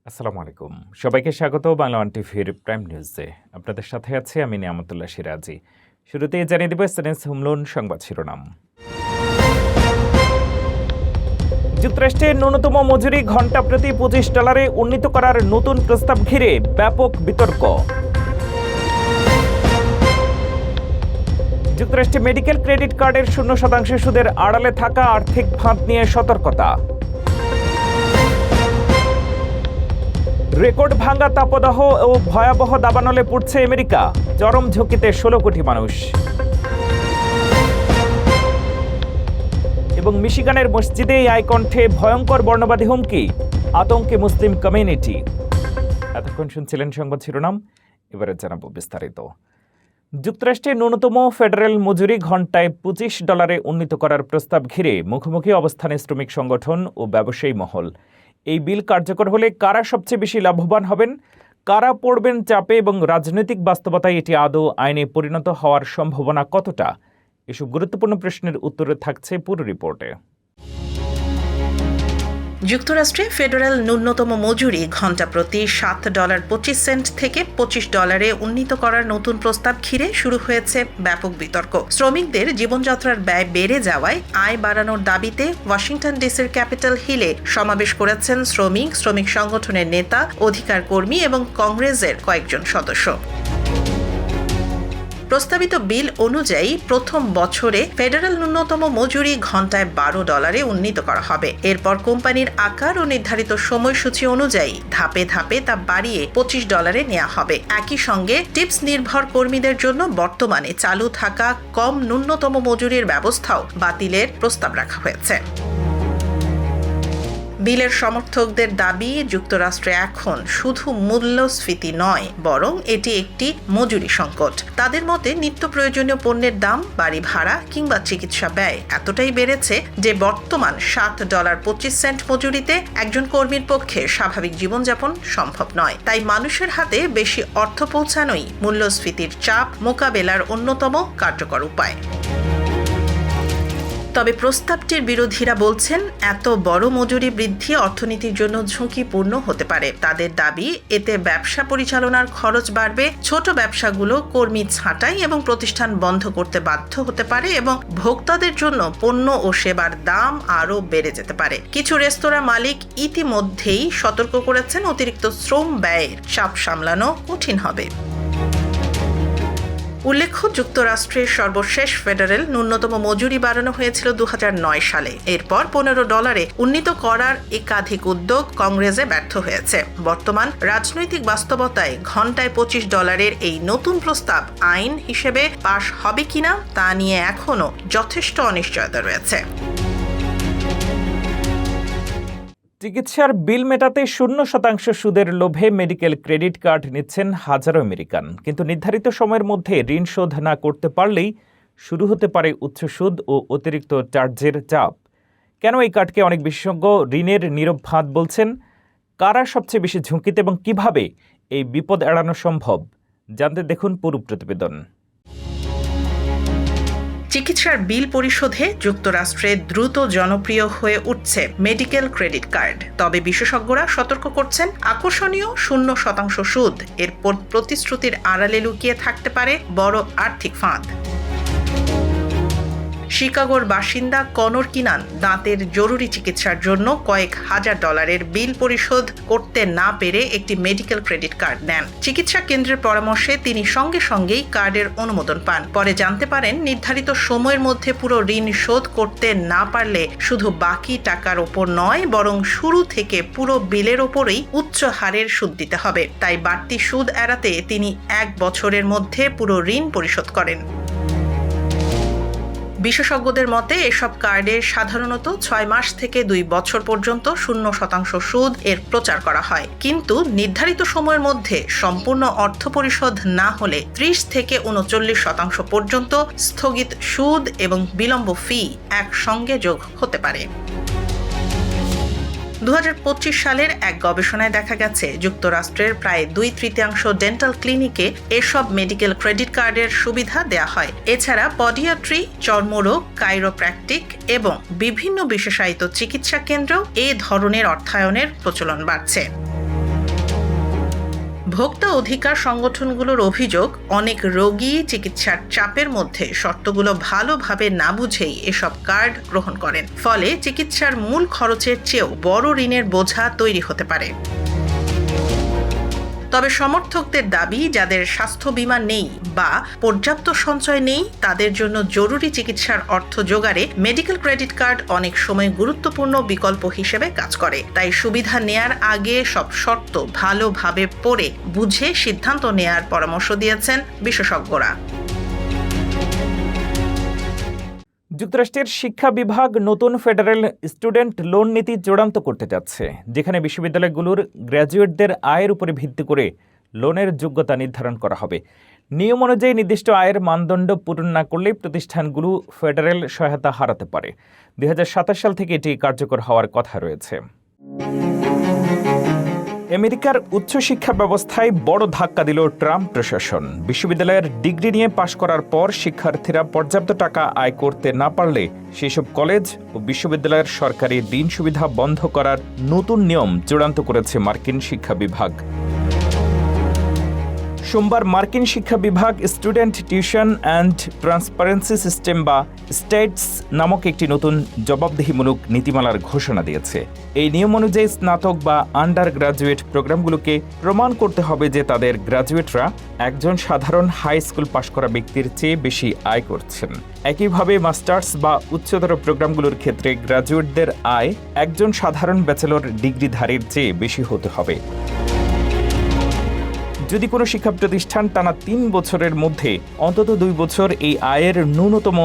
আসসালামু আলাইকুম। সবাইকে স্বাগত বাংলা ওয়ান টিভির প্রাইম নিউজে। আপনাদের সাথে আছি আমি নিয়ামতুল্লাহ সিরাজি। শুরুতেই জানিয়ে দেব এসএনএস হোম লোন সংবাদ শিরোনাম। যুক্তরাষ্ট্রের ন্যূনতম মজুরি ঘণ্টা প্রতি $25 উন্নীত করার নতুন প্রস্তাব ঘিরে ব্যাপক বিতর্ক। যুক্তরাষ্ট্রে মেডিকেল ক্রেডিট কার্ডের 0% সুদের আড়ালে থাকা আর্থিক ফাঁদ নিয়ে সতর্কতা। রেকর্ড ভাঙা তাপদাহ ও ভয়াবহ দাবানলে পড়ছে আমেরিকা, চরম ঝুঁকিতে 16 কোটি মানুষ। এবং মিশিগানের মসজিদে আইকণ্ঠে ভয়ঙ্কর বর্ণবাদী হুমকি, আতঙ্কে মুসলিম কমিউনিটি। এতক্ষণ শুনছিলেন সংবাদ শিরোনাম, এবারে জানাবো বিস্তারিত। যুক্তরাষ্ট্রের ন্যূনতম ফেডারেল মজুরি ঘণ্টায় $25 উন্নীত করার প্রস্তাব ঘিরে মুখোমুখি অবস্থানে শ্রমিক সংগঠন ও ব্যবসায়ী মহল। এই বিল কার্যকর হলে কারা সবচেয়ে বেশি লাভবান হবেন, কারা পড়বেন চাপে এবং রাজনৈতিক বাস্তবতায় এটি আদৌ আইনে পরিণত হওয়ার সম্ভাবনা কতটা, এসব গুরুত্বপূর্ণ প্রশ্নের উত্তরে থাকছে পুরো রিপোর্টে। যুক্তরাষ্ট্রে ফেডারেল ন্যূনতম মজুরি ঘণ্টা প্রতি $7.25 থেকে $25 উন্নীত করার নতুন প্রস্তাব ঘিরে শুরু হয়েছে ব্যাপক বিতর্ক। শ্রমিকদের জীবনযাত্রার ব্যয় বেড়ে যাওয়ায় আয় বাড়ানোর দাবিতে ওয়াশিংটন ডিসির ক্যাপিটাল হিলে সমাবেশ করেছেন শ্রমিক সংগঠনের নেতা, অধিকার কর্মী এবং কংগ্রেসের কয়েকজন সদস্য। প্রস্তাবিত বিল অনুযায়ী প্রথম বছরে ফেডারেল ন্যূনতম মজুরি ঘণ্টায় $12 উন্নীত করা হবে। এরপর কোম্পানির আকার ও নির্ধারিত সময়সূচি অনুযায়ী ধাপে ধাপে তা বাড়িয়ে $25 নেওয়া হবে। একই সঙ্গে টিপস নির্ভর কর্মীদের জন্য বর্তমানে চালু থাকা কম ন্যূনতম মজুরির ব্যবস্থাও বাতিলের প্রস্তাব রাখা হয়েছে। বিলের সমর্থকদের দাবি, যুক্তরাষ্ট্রে এখন শুধু মূল্যস্ফীতি নয়, বরং এটি একটি মজুরি সংকট। তাদের মতে নিত্য প্রয়োজনীয় পণ্যের দাম, বাড়ি ভাড়া কিংবা চিকিৎসা ব্যয় এতটাই বেড়েছে যে বর্তমান $7.25 মজুরিতে একজন কর্মীর পক্ষে স্বাভাবিক জীবনযাপন সম্ভব নয়। তাই মানুষের হাতে বেশি অর্থ পৌঁছানোই মূল্যস্ফীতির চাপ মোকাবেলার অন্যতম কার্যকর উপায়। তবে প্রস্তাবটির বিরোধীরা বলছেন এত বড় মজুরি বৃদ্ধি অর্থনীতির জন্য ঝুঁকিপূর্ণ হতে পারে। তাদের দাবি, এতে ব্যবসা পরিচালনার খরচ বাড়বে, ছোট ব্যবসাগুলো কর্মী ছাঁটাই এবং প্রতিষ্ঠান বন্ধ করতে বাধ্য হতে পারে এবং ভোক্তাদের জন্য পণ্য ও সেবার দাম আরও বেড়ে যেতে পারে। কিছু রেস্তোরাঁ মালিক ইতিমধ্যেই সতর্ক করেছেন অতিরিক্ত শ্রম ব্যয়ের চাপ সামলানো কঠিন হবে। উল্লেখ্য, যুক্তরাষ্ট্রের সর্বশেষ ফেডারেল ন্যূনতম মজুরি বাড়ানো হয়েছিল 2009 সালে। এরপর $15 উন্নীত করার একাধিক উদ্যোগ কংগ্রেসে ব্যর্থ হয়েছে। বর্তমান রাজনৈতিক বাস্তবতায় ঘণ্টায় $25 এই নতুন প্রস্তাব আইন হিসেবে পাশ হবে কিনা তা নিয়ে এখনও যথেষ্ট অনিশ্চয়তা রয়েছে। চিকিৎসার বিল মেটাতে 0% সুদের লোভে মেডিকেল ক্রেডিট কার্ড নিচ্ছেন হাজারো আমেরিকান। কিন্তু নির্ধারিত সময়ের মধ্যে ঋণ শোধ না করতে পারলেই শুরু হতে পারে উচ্চ সুদ ও অতিরিক্ত চার্জের চাপ। কেন এই কার্ডকে অনেক বিশেষজ্ঞ ঋণের নীরব ফাঁদ বলছেন, কারা সবচেয়ে বেশি ঝুঁকিতে এবং কিভাবে এই বিপদ এড়ানো সম্ভব, জানতে দেখুন পুরো প্রতিবেদন। চিকিৎসার বিল পরিশোধে যুক্তরাষ্ট্রে দ্রুত জনপ্রিয় হয়ে উঠছে মেডিকেল ক্রেডিট কার্ড। তবে বিশেষজ্ঞরা সতর্ক করছেন, আকর্ষণীয় 0% সুদ এর প্রতিশ্রুতির আড়ালে লুকিয়ে থাকতে পারে বড় আর্থিক ফাঁদ। শিকাগোর বাসিন্দা কনর কিনান দাঁতের জরুরি চিকিৎসার জন্য কয়েক $1000 বিল পরিশোধ করতে না পেরে একটি মেডিকেল ক্রেডিট কার্ড নেন। চিকিৎসা কেন্দ্রের পরামর্শে তিনি সঙ্গে সঙ্গেই কার্ডের অনুমোদন পান। পরে জানতে পারেন, নির্ধারিত সময়ের মধ্যে পুরো ঋণ শোধ করতে না পারলে শুধু বাকি টাকার ওপর নয়, বরং শুরু থেকে পুরো বিলের ওপরেই উচ্চ হারের সুদ দিতে হবে। তাই বাড়তি সুদ এড়াতে তিনি 1 বছরের মধ্যে পুরো ঋণ পরিশোধ করেন। বিশেষজ্ঞদের মতে এসব কার্ডে সাধারণত 6 মাস থেকে 2 বছর পর্যন্ত 0% সুদ এর প্রচার করা হয়। কিন্তু নির্ধারিত সময়ের মধ্যে সম্পূর্ণ অর্থ পরিশোধ না হলে 30 থেকে 39% পর্যন্ত স্থগিত সুদ এবং বিলম্ব ফি একসঙ্গে যোগ হতে পারে। 2025 সালের এক গবেষণায় দেখা গেছে, যুক্তরাষ্ট্রের প্রায় 2/3 ডেন্টাল ক্লিনিকে এসব মেডিকেল ক্রেডিট কার্ডের সুবিধা দেয়া হয়। এছাড়া পডিয়াট্রি, চর্মরোগ, কাইরোপ্র্যাকটিক এবং বিভিন্ন বিশেষায়িত চিকিৎসা কেন্দ্রেও এ ধরনের অর্থায়নের প্রচলন বাড়ছে। ভোক্তা অধিকার সংগঠনগুলোর অভিযোগ, অনেক রোগী চিকিৎসার চাপের মধ্যে শর্তগুলো ভালোভাবে না বুঝেই এসব কার্ড গ্রহণ করেন। ফলে চিকিৎসার মূল খরচের চেয়েও বড় ঋণের বোঝা তৈরি হতে পারে। তবে সমর্থকদের দাবি, যাদের স্বাস্থ্য বীমা নেই বা পর্যাপ্ত সঞ্চয় নেই তাদের জন্য জরুরি চিকিৎসার অর্থ জোগাড়ে মেডিকেল ক্রেডিট কার্ড অনেক সময় গুরুত্বপূর্ণ বিকল্প হিসেবে কাজ করে। তাই সুবিধা নেয়ার আগে সব শর্ত ভালোভাবে পড়ে বুঝে সিদ্ধান্ত নেয়ার পরামর্শ দিয়েছেন বিশেষজ্ঞরা। যুক্তরাষ্ট্রের শিক্ষা বিভাগ নতুন ফেডারেল স্টুডেন্ট লোন নীতি চূড়ান্ত করতে যাচ্ছে, যেখানে বিশ্ববিদ্যালয়গুলোর গ্র্যাজুয়েটদের আয়ের উপরে ভিত্তি করে লোনের যোগ্যতা নির্ধারণ করা হবে। নিয়ম অনুযায়ী নির্দিষ্ট আয়ের মানদণ্ড পূরণ না করলে প্রতিষ্ঠানগুলো ফেডারেল সহায়তা হারাতে পারে। 2027 সাল থেকে এটি কার্যকর হওয়ার কথা রয়েছে। আমেরিকার উচ্চশিক্ষা ব্যবস্থায় বড় ধাক্কা দিল ট্রাম্প প্রশাসন। বিশ্ববিদ্যালয়ের ডিগ্রি নিয়ে পাশ করার পর শিক্ষার্থীরা পর্যাপ্ত টাকা আয় করতে না পারলে সেসব কলেজ ও বিশ্ববিদ্যালয়ের সরকারি ঋণ সুবিধা বন্ধ করার নতুন নিয়ম চূড়ান্ত করেছে মার্কিন শিক্ষা বিভাগ। সোমবার মার্কিন শিক্ষা বিভাগ student tuition and transparency system বা স্টেটস নামক একটি নতুন জবাবদিহিমূলক নীতিমালার ঘোষণা দিয়েছে। এই নিয়ম অনুযায়ী স্নাতক বা আন্ডার গ্রাজুয়েট প্রোগ্রামগুলোকে প্রমাণ করতে হবে যে তাদের গ্রাজুয়েটরা একজন সাধারণ হাই স্কুল পাশ করা ব্যক্তির চেয়ে বেশি আয় করছেন। একইভাবে মাস্টার্স বা উচ্চতর প্রোগ্রামগুলোর ক্ষেত্রে গ্রাজুয়েটদের আয় একজন সাধারণ ব্যাচেলর ডিগ্রিধারীর চেয়ে বেশি হতে হবে। যদি কোনো শিক্ষা প্রতিষ্ঠান টানা 3 বছরের মধ্যে অন্তত 2 বছর এই আয়ের ন্যূনতম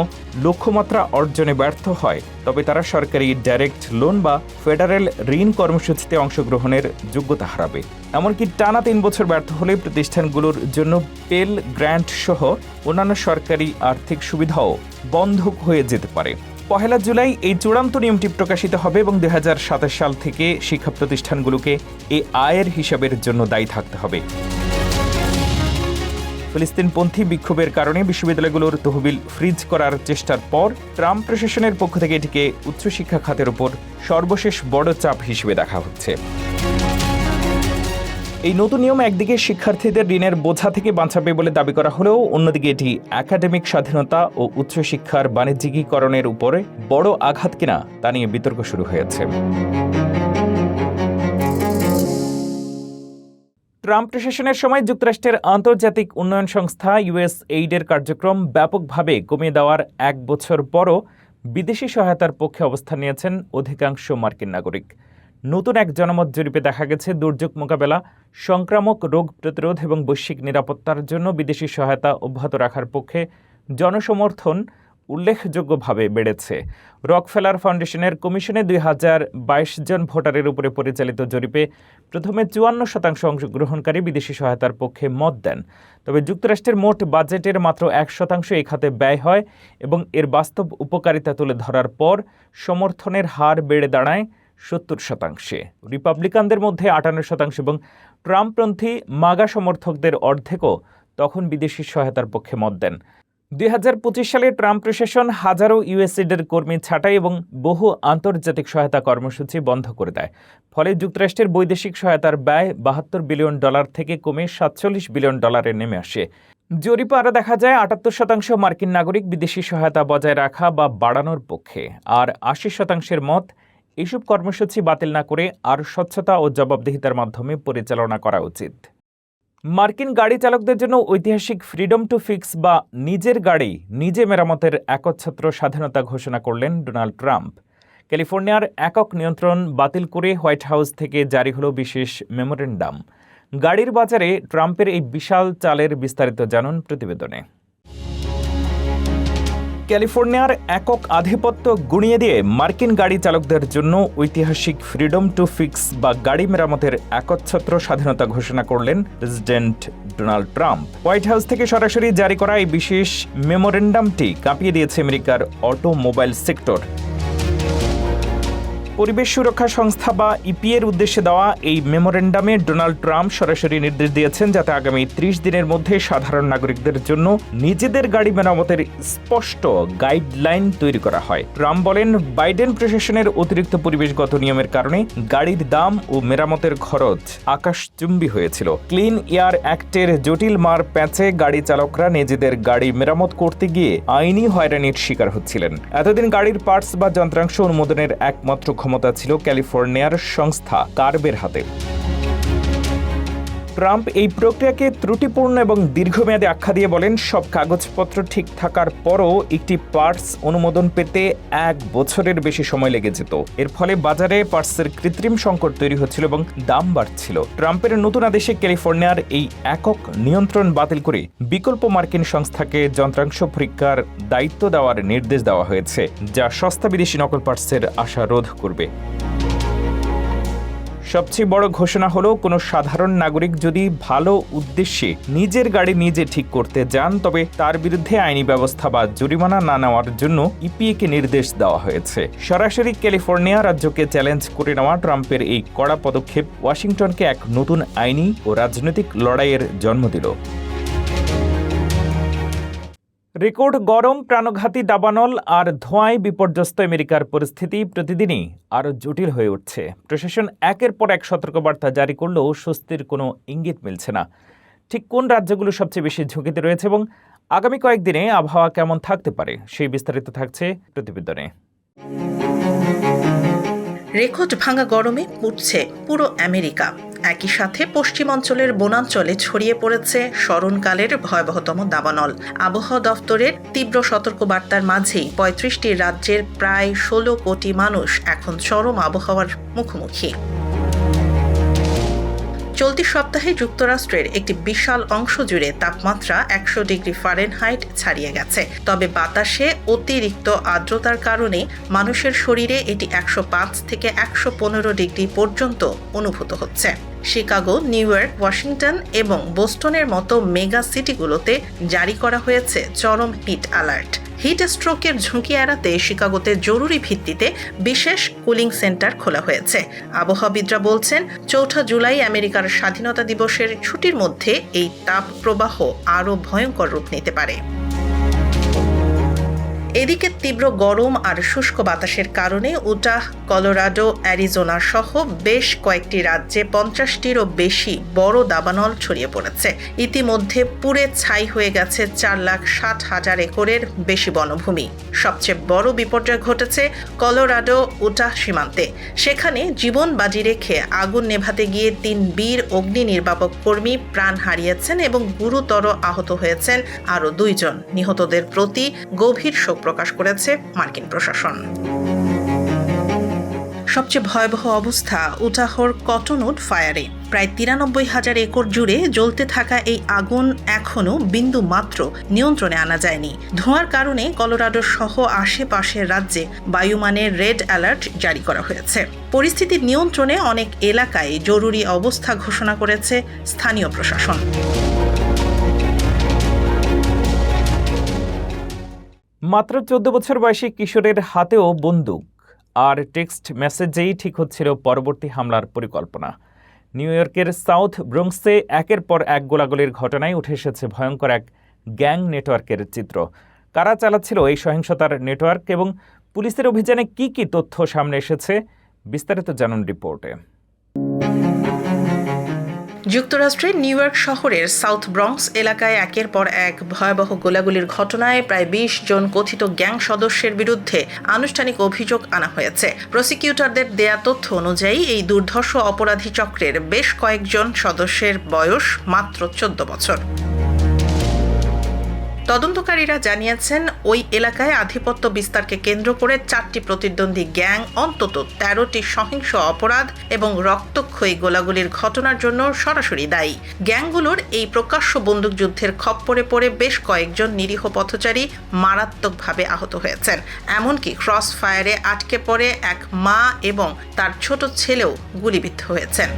লক্ষ্যমাত্রা অর্জনে ব্যর্থ হয়, তবে তারা সরকারি ডাইরেক্ট লোন বা ফেডারেল ঋণ কর্মসূচিতে অংশগ্রহণের যোগ্যতা হারাবে। এমনকি টানা 3 বছর ব্যর্থ হলে প্রতিষ্ঠানগুলোর জন্য পেল গ্র্যান্ট সহ অন্যান্য সরকারি আর্থিক সুবিধাও বন্ধ হয়ে যেতে পারে। 1 জুলাই এই চূড়ান্ত নিয়মটি প্রকাশিত হবে এবং 2027 সাল থেকে শিক্ষা প্রতিষ্ঠানগুলোকে এই আয়ের হিসাবের জন্য দায়ী থাকতে হবে। ফিলিস্তিনপন্থী বিক্ষোভের কারণে বিশ্ববিদ্যালয়গুলোর তহবিল ফ্রিজ করার চেষ্টার পর ট্রাম্প প্রশাসনের পক্ষ থেকে এটিকে উচ্চশিক্ষা খাতের উপর সর্বশেষ বড় চাপ হিসেবে দেখা হচ্ছে। এই নতুন নিয়ম একদিকে শিক্ষার্থীদের ঋণের বোঝা থেকে বাঁচাবে বলে দাবি করা হলেও অন্যদিকে এটি একাডেমিক স্বাধীনতা ও উচ্চশিক্ষার বাণিজ্যিকীকরণের উপরে বড় আঘাত কিনা তা নিয়ে বিতর্ক শুরু হয়েছে। ট্রাম্প প্রশাসনের সময় যুক্তরাষ্ট্রের আন্তর্জাতিক উন্নয়ন সংস্থা USAID-এর কার্যক্রম ব্যাপকভাবে কমিয়ে দেওয়ার 1 বছর পরও বিদেশি সহায়তার পক্ষে অবস্থান নিয়েছেন অধিকাংশ মার্কিন নাগরিক। নতুন এক জনমত জরিপে দেখা গেছে, দুর্যোগ মোকাবেলা, সংক্রামক রোগ প্রতিরোধ এবং বৈশ্বিক নিরাপত্তার জন্য বিদেশি সহায়তা অব্যাহত রাখার পক্ষে জনসমর্থন উল্লেখযোগ্যভাবে বেড়েছে। রকফেলার ফাউন্ডেশনের কমিশনে 2022 জন ভোটারের উপরে পরিচালিত জরিপে প্রথমে 54% অংশগ্রহণকারী বিদেশি সহায়তার পক্ষে মত দেন। তবে যুক্তরাষ্ট্রের মোট বাজেটের মাত্র 1% এই খাতে ব্যয় হয় এবং এর বাস্তব উপকারিতা তুলে ধরার পর সমর্থনের হার বেড়ে দাঁড়ায় 70%। রিপাবলিকানদের মধ্যে 58% এবং ট্রাম্পপন্থী মাগা সমর্থকদের অর্ধেকও তখন বিদেশি সহায়তার পক্ষে মত দেন। 2025 সালে ট্রাম্প প্রশাসন হাজারো USAID-এর কর্মী ছাঁটাই এবং বহু আন্তর্জাতিক সহায়তা কর্মসূচি বন্ধ করে দেয়। ফলে যুক্তরাষ্ট্রের বৈদেশিক সহায়তার ব্যয় $72 বিলিয়ন থেকে কমে $47 বিলিয়ন নেমে আসে। জরিপে আরও দেখা যায় 78% মার্কিন নাগরিক বিদেশি সহায়তা বজায় রাখা বা বাড়ানোর পক্ষে, আর 80%-এর মত এসব কর্মসূচি বাতিল না করে আর স্বচ্ছতা ও জবাবদিহিতার মাধ্যমে পরিচালনা করা উচিত। মার্কিন গাড়ি চালকদের জন্য ঐতিহাসিক ফ্রিডম টু ফিক্স বা নিজের গাড়ি নিজে মেরামতের একচ্ছত্র স্বাধীনতা ঘোষণা করলেন ডোনাল্ড ট্রাম্প। ক্যালিফোর্নিয়ার একক নিয়ন্ত্রণ বাতিল করে হোয়াইট হাউস থেকে জারি হলো বিশেষ মেমোরেন্ডাম। গাড়ির বাজারে ট্রাম্পের এই বিশাল চালের বিস্তারিত জানুন প্রতিবেদনে। ক্যালিফোর্নিয়ার একক আধিপত্য গুঁড়িয়ে দিয়ে মার্কিন গাড়ি চালকদের জন্য ঐতিহাসিক ফ্রিডম টু ফিক্স বা গাড়ি মেরামতের একচ্ছত্র স্বাধীনতা ঘোষণা করলেন president Donald Trump. White house থেকে সরাসরি জারি করা এই বিশেষ মেমোরেন্ডামটি কাঁপিয়ে দিয়েছে আমেরিকার অটোমোবাইল সেক্টর। পরিবেশ সুরক্ষা সংস্থা বা ইপিএর উদ্দেশ্যে দেওয়া এই মেমোরেন্ডামে ডোনাল্ড ট্রাম্প সরাসরি নির্দেশ দিয়েছেন যাতে আগামী ৩০ দিনের মধ্যে সাধারণ নাগরিকদের জন্য নিজেদের গাড়ি মেরামতের স্পষ্ট গাইডলাইন তৈরি করা হয়। ট্রাম্প বলেন, বাইডেন প্রশাসনের অতিরিক্ত পরিবেশগত নিয়মের কারণে গাড়ির দাম ও মেরামতের খরচ আকাশচুম্বী হয়েছিল। ক্লিন এয়ার অ্যাক্টের জটিল মার প্যাঁচে গাড়ি চালকরা নিজেদের গাড়ি মেরামত করতে গিয়ে আইনি হয়রানির শিকার হচ্ছিলেন। এতদিন গাড়ির পার্টস বা যন্ত্রাংশ অনুমোদনের একমাত্র ক্ষমতা ছিল ক্যালিফোর্নিয়ার সংস্থা কার্বের হাতে। ট্রাম্প এই প্রক্রিয়াকে ত্রুটিপূর্ণ এবং দীর্ঘমেয়াদী আখ্যা দিয়ে বলেন, সব কাগজপত্র ঠিক থাকার পরও একটি পার্টস অনুমোদন পেতে ১ বছরের বেশি সময় লেগে যেত। এর ফলে বাজারে পার্টসের কৃত্রিম সংকট তৈরি হচ্ছিল এবং দাম বাড়ছিল। ট্রাম্পের নতুন আদেশে ক্যালিফোর্নিয়ার এই একক নিয়ন্ত্রণ বাতিল করে বিকল্প মার্কিন সংস্থাকে যন্ত্রাংশ পরীক্ষার দায়িত্ব দেওয়ার নির্দেশ দেওয়া হয়েছে, যা সস্তা বিদেশি নকল পার্টসের আশা রোধ করবে। সবচেয়ে বড় ঘোষণা হলো, কোনো সাধারণ নাগরিক যদি ভালো উদ্দেশ্যে নিজের গাড়ি নিজে ঠিক করতে যান তবে তার বিরুদ্ধে আইনি ব্যবস্থা বা জরিমানা না নেওয়ার জন্য ইপিএকে নির্দেশ দেওয়া হয়েছে। সরাসরি ক্যালিফোর্নিয়া রাজ্যকে চ্যালেঞ্জ করে নেওয়া ট্রাম্পের এই কড়া পদক্ষেপ ওয়াশিংটনকে এক নতুন আইনি ও রাজনৈতিক লড়াইয়ের জন্ম দিল। রেকর্ড গরম, প্রাণঘাতী দাবানল আর ধোঁয়ায় বিপর্যস্ত আমেরিকার পরিস্থিতি প্রতিদিনই আরও জটিল হয়ে উঠছে। প্রশাসন একের পর এক সতর্কবার্তা জারি করলেও স্বস্তির কোনো ইঙ্গিত মিলছে না। ঠিক কোন রাজ্যগুলো সবচেয়ে বেশি ঝুঁকিতে রয়েছে এবং আগামী কয়েকদিনে আবহাওয়া কেমন থাকতে পারে, সেই বিস্তারিত থাকছে প্রতিবেদনে। রেকর্ড ভাঙা গরমে পুড়ছে পুরো আমেরিকা। একই সাথে পশ্চিমাঞ্চলের বনাঞ্চলে ছড়িয়ে পড়েছে স্মরণকালের ভয়াবহতম দাবানল। আবহাওয়া দফতরের তীব্র সতর্কবার্তার মাঝেই ৩৫টি রাজ্যের প্রায় ১৬ কোটি মানুষ এখন চরম আবহাওয়ার মুখোমুখি। চলতি সপ্তাহে যুক্তরাষ্ট্রের একটি বিশাল অংশ জুড়ে তাপমাত্রা ১০০ ডিগ্রি ফারেনহাইট ছাড়িয়ে গেছে। তবে বাতাসে অতিরিক্ত আর্দ্রতার কারণে মানুষের শরীরে এটি ১০৫ থেকে ১১৫ ডিগ্রি পর্যন্ত অনুভূত হচ্ছে। শিকাগো, নিউ ইয়র্ক, ওয়াশিংটন এবং বোস্টনের মতো মেগা সিটিগুলোতে জারি করা হয়েছে চরম হিট অ্যালার্ট। হিট স্ট্রোকের ঝুঁকি এড়াতে শিকাগোতে জরুরি ভিত্তিতে বিশেষ কুলিং সেন্টার খোলা হয়েছে। আবহাওয়াবিদরা বলছেন, ৪ জুলাই আমেরিকার স্বাধীনতা দিবসের ছুটির মধ্যে এই তাপ প্রবাহ আরও ভয়ঙ্কর রূপ নিতে পারে। এদিকে তীব্র গরম আর শুষ্ক বাতাসের কারণে উটাহ, কলোরাডো, অ্যারিজোনা সহ বেশ কয়েকটি রাজ্যে ৫০টিরও বেশি বড় দাবানল ছড়িয়ে পড়েছে। ইতিমধ্যে পুড়ে ছাই হয়ে গেছে ৪,৬০,০০০ একরের বেশি বনভূমি। সবচেয়ে বড় বিপর্যয় ঘটেছে কলোরাডো উটাহ সীমান্তে। সেখানে জীবন বাজি রেখে আগুন নেভাতে গিয়ে ৩ বীর অগ্নি নির্বাপক কর্মী প্রাণ হারিয়েছেন এবং গুরুতর আহত হয়েছেন আরও ২ জন। নিহতদের প্রতি গভীর শোক প্রকাশ করেছে মার্কিন প্রশাসন। সবচেয়ে ভয়াবহ অবস্থা উটাহর কটনউড ফায়ারে। প্রায় ৯৩,০০০ একর জুড়ে জ্বলতে থাকা এই আগুন এখনও বিন্দু মাত্র নিয়ন্ত্রণে আনা যায়নি। ধোঁয়ার কারণে কলোরাডো সহ আশেপাশের রাজ্যে বায়ুমানের রেড অ্যালার্ট জারি করা হয়েছে। পরিস্থিতি নিয়ন্ত্রণে অনেক এলাকায় জরুরি অবস্থা ঘোষণা করেছে স্থানীয় প্রশাসন। মাত্র ১৪ বছর বয়সী কিশোরের হাতেও বন্দুক আর টেক্সট মেসেজেই ঠিক হচ্ছিল পরবর্তী হামলার পরিকল্পনা। নিউ ইয়র্কের সাউথ ব্রোঙ্কসে একের পর এক গোলাগুলির ঘটনায় উঠে এসেছে ভয়ঙ্কর এক গ্যাং নেটওয়ার্কের চিত্র। কারা চালাচ্ছিল এই সহিংসতার নেটওয়ার্ক এবং পুলিশের অভিযানে কি কি তথ্য সামনে এসেছে, বিস্তারিত জানুন রিপোর্টে। যুক্তরাষ্ট্রের নিউ ইয়র্ক শহরের সাউথ ব্রঙ্কস এলাকায় একের পর এক ভয়াবহ গোলাগুলির ঘটনায় প্রায় ২০ জন কথিত গ্যাং সদস্যের বিরুদ্ধে আনুষ্ঠানিক অভিযোগ আনা হয়েছে। প্রসিকিউটরদের দেয়া তথ্য অনুযায়ী এই দুর্ধর্ষ অপরাধী চক্রের বেশ কয়েকজন সদস্যের বয়স মাত্র ১৪ বছর। তদন্তকারীরা জানিয়েছেন, ওই এলাকায় আধিপত্য বিস্তারকে কেন্দ্র করে ৪টি প্রতিদ্বন্দ্বী গ্যাং অন্তত ১৩টি সহিংস অপরাধ এবং রক্তক্ষয়ী গোলাগুলির ঘটনার জন্য সরাসরি দায়ী। গ্যাংগুলোর এই প্রকাশ্য বন্দুকযুদ্ধের খপ্পরে পড়ে বেশ কয়েকজন নিরীহ পথচারী মারাত্মকভাবে আহত হয়েছেন। এমনকি ক্রস ফায়ারে আটকে পড়ে এক মা এবং তার ছোট ছেলেও গুলিবিদ্ধ হয়েছেন।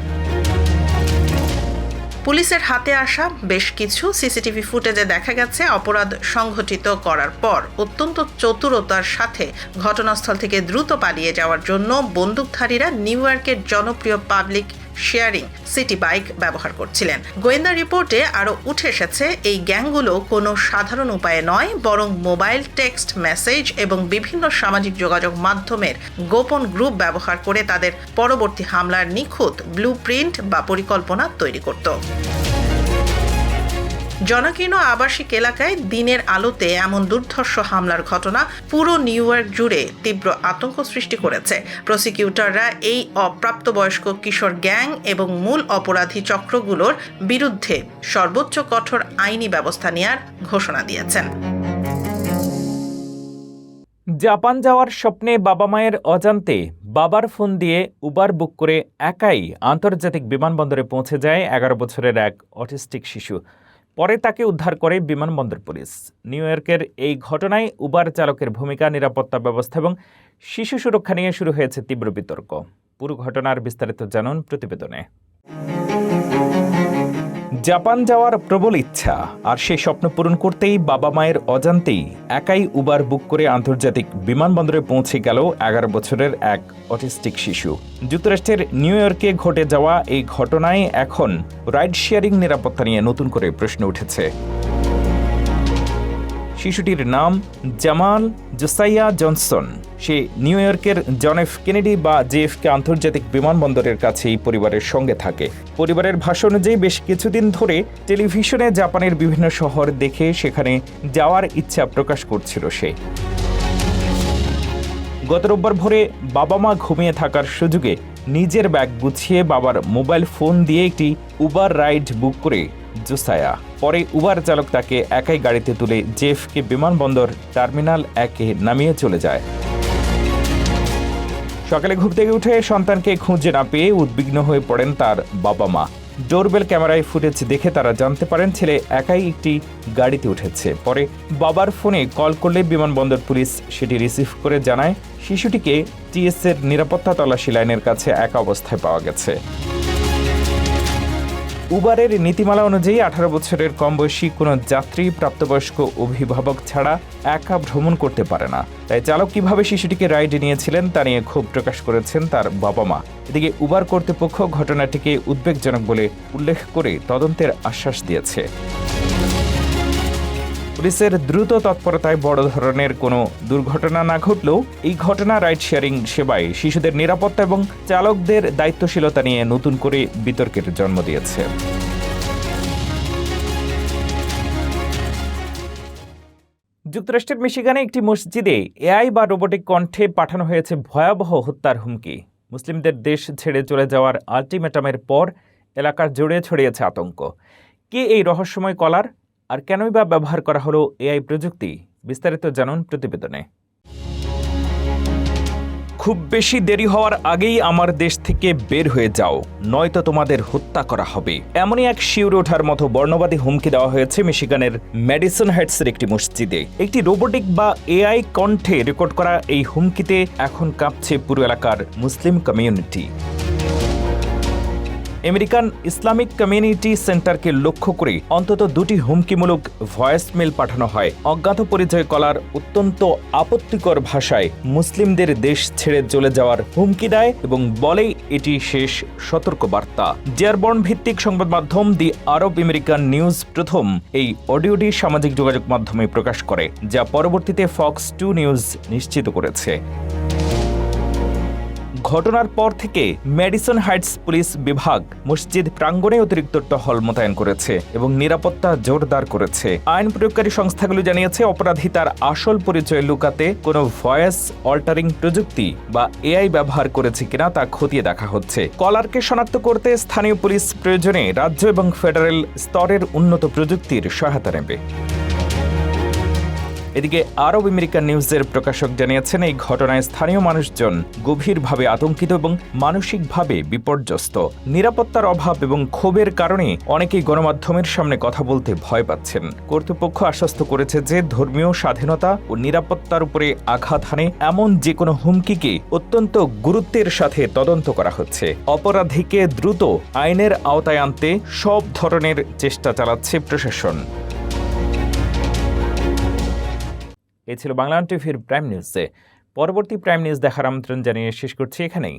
পুলিশের হাতে আসা বেশ কিছু সিসিটিভি ফুটেজে দেখা গেছে অপরাধ সংঘটিত করার পর অত্যন্ত চতুরতার সাথে ঘটনাস্থল থেকে দ্রুত পালিয়ে যাওয়ার জন্য বন্দুকধারীরা নিউ ইয়র্কের জনপ্রিয় পাবলিক শেয়ারিং সিটি বাইক ব্যবহার করছিলেন। গোয়েন্দা রিপোর্টে আরও উঠে এসেছে এই গ্যাংগুলো কোনো সাধারণ উপায়ে নয়, বরং মোবাইল, টেক্সট মেসেজ এবং বিভিন্ন সামাজিক যোগাযোগ মাধ্যমের গোপন গ্রুপ ব্যবহার করে তাদের পরবর্তী হামলার নিখুঁত ব্লুপ্রিন্ট বা পরিকল্পনা তৈরি করত। জনাকীর্ণ আবাসিক এলাকায় দিনের আলোতে এমন দুর্ধর্ষ হামলার ঘটনা পুরো নিউ ইয়র্ক জুড়ে তীব্র আতঙ্ক সৃষ্টি করেছে। প্রসিকিউটররা এই অপ্রাপ্তবয়স্ক কিশোর গ্যাং এবং মূল অপরাধী চক্রগুলোর বিরুদ্ধে সর্বোচ্চ কঠোর আইনি ব্যবস্থা নেওয়ার ঘোষণা দিয়েছেন। জাপান যাওয়ার স্বপ্নে বাবা মায়ের অজান্তে বাবার ফোন দিয়ে উবার বুক করে একাই আন্তর্জাতিক বিমানবন্দরে পৌঁছে যায় 11 বছরের এক অটিস্টিক শিশু। পরে তাকে উদ্ধার করে বিমানবন্দর পুলিশ। নিউ ইয়র্কের এই ঘটনায় উবার চালকের ভূমিকা, নিরাপত্তা ব্যবস্থা এবং শিশু সুরক্ষা নিয়ে শুরু হয়েছে তীব্র বিতর্ক। পুরো ঘটনার বিস্তারিত জানুন প্রতিবেদনে। জাপান যাওয়ার প্রবল ইচ্ছা আর সেই স্বপ্ন পূরণ করতেই বাবা মায়ের অজান্তেই একাই উবার বুক করে আন্তর্জাতিক বিমানবন্দরে পৌঁছে গেল 11 বছরের এক অটিস্টিক শিশু। যুক্তরাষ্ট্রের নিউ ইয়র্কে ঘটে যাওয়া এই ঘটনায় এখন রাইড শেয়ারিং নিরাপত্তা নিয়ে নতুন করে প্রশ্ন উঠেছে। শিশুটির নাম জামাল জোসাইয়া জনসন। সে নিউ ইয়র্কের জন এফ কেনেডি বা জেএফকে আন্তর্জাতিক বিমানবন্দরের কাছেই পরিবারের সঙ্গে থাকে। পরিবারের ভাষ্য অনুযায়ী বেশ কিছুদিন ধরে টেলিভিশনে জাপানের বিভিন্ন শহর দেখে সেখানে যাওয়ার ইচ্ছা প্রকাশ করছিল সে। গত রোববার ভোরে বাবা মা ঘুমিয়ে থাকার সুযোগে নিজের ব্যাগ গুছিয়ে বাবার মোবাইল ফোন দিয়ে একটি উবার রাইড বুক করে জোসায়া। পরে উবার চালক তাকে একাই গাড়িতে তুলে জেএফকে বিমানবন্দর টার্মিনাল 1-এ নামিয়ে চলে যায়। সকালে ঘুম থেকে উঠে সন্তানকে খুঁজে না পেয়ে উদ্বিগ্ন হয়ে পড়েন তার বাবা মা। ডোরবেল ক্যামেরায় ফুটেজ দেখে তারা জানতে পারেন ছেলে একাই একটি গাড়িতে উঠেছে। পরে বাবার ফোনে কল করলে বিমানবন্দর পুলিশ সেটি রিসিভ করে জানায় শিশুটিকে টিএসএর নিরাপত্তা তল্লাশি লাইনের কাছে একা অবস্থায় পাওয়া গেছে। উবারের নীতিমালা অনুযায়ী 18 বছরের কম বয়সী কোনো যাত্রী প্রাপ্তবয়স্ক অভিভাবক ছাড়া একা ভ্রমণ করতে পারে না। তাই চালক কিভাবে শিশুটিকে রাইডে নিয়েছিলেন তা নিয়ে ক্ষোভ প্রকাশ করেছেন তার বাবা মা। এদিকে উবার কর্তৃপক্ষ ঘটনাটিকে উদ্বেগজনক বলে উল্লেখ করে তদন্তের আশ্বাস দিয়েছে। পুলিশের দ্রুত তৎপরতায় বড় ধরনের কোনো দুর্ঘটনা না ঘটলেও এই ঘটনা রাইড শেয়ারিং সেবায় শিশুদের নিরাপত্তা এবং চালকদের দায়িত্বশীলতা নিয়ে নতুন করে বিতর্কের জন্ম দিয়েছে। যুক্তরাষ্ট্রের মিশিগানে একটি মসজিদে এআই বা রোবটিক কণ্ঠে পাঠানো হয়েছে ভয়াবহ হত্যার হুমকি। মুসলিমদের দেশ ছেড়ে চলে যাওয়ার আলটিমেটামের পর এলাকার জুড়ে ছড়িয়েছে আতঙ্ক। কে এই রহস্যময় কলার আর কেনই বা ব্যবহার করা হলো এআই প্রযুক্তি? বিস্তারিত জানুন প্রতিবেদনে। খুব বেশি দেরি হওয়ার আগেই আমার দেশ থেকে বের হয়ে যাও, নয়তো তোমাদের হত্যা করা হবে, এমনই এক শিউরে ওঠার মতো বর্ণবাদী হুমকি দেওয়া হয়েছে মিশিগানের ম্যাডিসন হাইটসের একটি মসজিদে। একটি রোবোটিক বা এআই কণ্ঠে রেকর্ড করা এই হুমকিতে এখন কাঁপছে পুরো এলাকার Muslim community. American Islamic community সেন্টারকে লক্ষ্য করে অন্তত 2টি হুমকিমূলক ভয়েসমেল পাঠানো হয়। অজ্ঞাত পরিচয় কলার অত্যন্ত আপত্তিকর ভাষায় মুসলিমদের দেশ ছেড়ে চলে যাওয়ার হুমকি দেয় এবং বলে এটি শেষ সতর্কবার্তা। ডিয়ারবর্ন ভিত্তিক সংবাদ মাধ্যম দি আরব আমেরিকান নিউজ প্রথম এই অডিওটি সামাজিক যোগাযোগ মাধ্যমে প্রকাশ করে, যা পরবর্তীতে ফক্স 2 নিউজ নিশ্চিত করেছে। ঘটনার পর থেকে ম্যাডিসন হাইটস পুলিশ বিভাগ মসজিদ প্রাঙ্গণে অতিরিক্ত টহল মোতায়েন করেছে এবং নিরাপত্তা জোরদার করেছে। আইন প্রয়োগকারী সংস্থাগুলো জানিয়েছে অপরাধী তার আসল পরিচয় লুকাতে কোনো ভয়েস অল্টারিং প্রযুক্তি বা এআই ব্যবহার করেছে কিনা তা খতিয়ে দেখা হচ্ছে। কলারকে শনাক্ত করতে স্থানীয় পুলিশ প্রয়োজনে রাজ্য এবং ফেডারেল স্তরের উন্নত প্রযুক্তির সহায়তা নেবে। এদিকে আরব আমেরিকান নিউজের প্রকাশক জানিয়েছেন, এই ঘটনায় স্থানীয় মানুষজন গভীরভাবে আতঙ্কিত এবং মানসিকভাবে বিপর্যস্ত। নিরাপত্তার অভাব এবং ক্ষোভের কারণে অনেকেই গণমাধ্যমের সামনে কথা বলতে ভয় পাচ্ছেন। কর্তৃপক্ষ আশ্বস্ত করেছে যে ধর্মীয় স্বাধীনতা ও নিরাপত্তার উপরে আঘাত হানে এমন যে কোনো হুমকিকে অত্যন্ত গুরুত্বের সাথে তদন্ত করা হচ্ছে। অপরাধীকে দ্রুত আইনের আওতায় আনতে সব ধরনের চেষ্টা চালাচ্ছে প্রশাসন। এ ছিল বাংলা টিভির প্রাইম নিউজে। পরবর্তী প্রাইম নিউজ দেখার আমন্ত্রণ জানিয়ে শেষ করছি এখানেই।